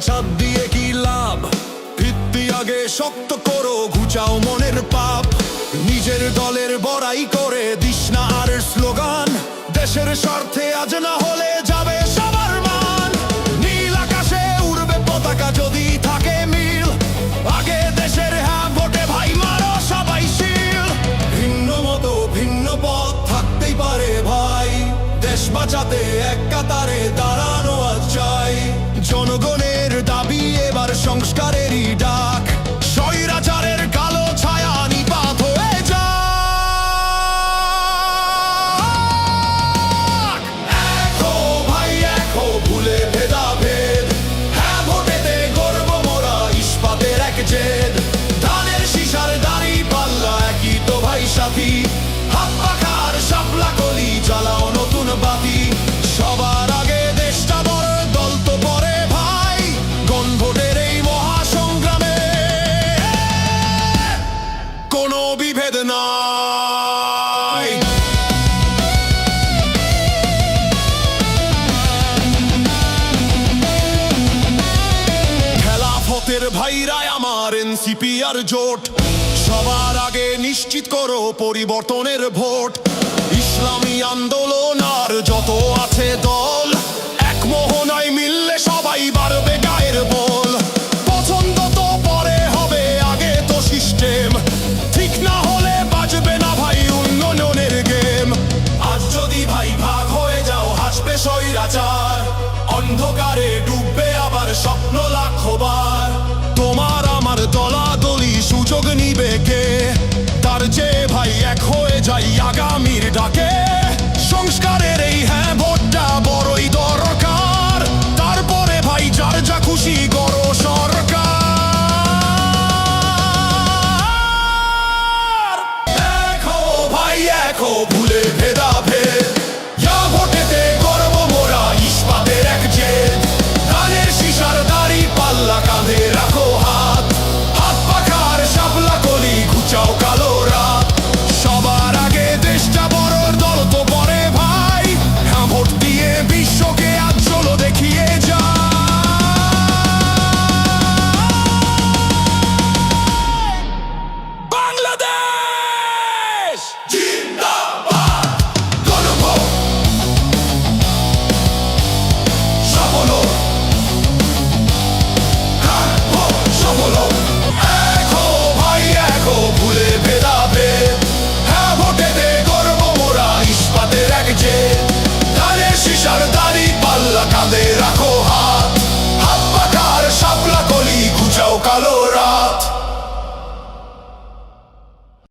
ছাদ দিয়ে কি লাভ? ভিত্তি আগে শক্ত করো, ঘুচাও মনের পাপ। নিজের দলের বড়াই করে দিস না আর স্লোগান। দেশের স্বার্থে আজ না হলে যাবে সবার মান। নীল আকাশে উড়বে পতাকা যদি থাকে মিল। আগে দেশের হ্যাঁ ভোটে ভাই মারো সবাই শিল। ভিন্ন মতো ভিন্ন পথ থাকতেই পারে ভাই, দেশ বাঁচাতে এক কাতারে দাঁড়ানো আজ চাই। জনগণের দাবি এবার সংস্কারেরই ডাক, স্বৈরাচারের কালো ছায়া নিপাত হয়ে যাক। একো ভাই একো, ভুলে ভেদাভেদ, হ্যাঁ ভোটেতে গর্ব মোরা ইস্পাতের এক জেদ। ধানের শিশার দাড়ি পাল্লা একই তো ভাই সাথী, হাত পাখার শাপলা কলি জ্বালাও নতুন বাতি। সবার আগে দেশটা বড়, দল তো পরে ভাই। গণভোটের এই মহাসংগ্রামে কোনো বিভেদ নাই। খেলাফতের ভাইরাই আমার এনসিপি আর জোট, সবার আগে নিশ্চিত করো পরিবর্তনের ভোট। ইসলামী আন্দোলন আর যত আছে দল, এক মোহনায় মিললে সবাই বাড়বে গায়ের বল। পছন্দ তো পরে হবে, আগে তো সিস্টেম ঠিক না হলে বাজবে না ভাই উন্নয়নের গেম। আজ যদি ভাই ভাগ হয়ে যাও হাসবে স্বৈরাচার, অন্ধকারে ডুববে আবার স্বপ্ন লাখবার।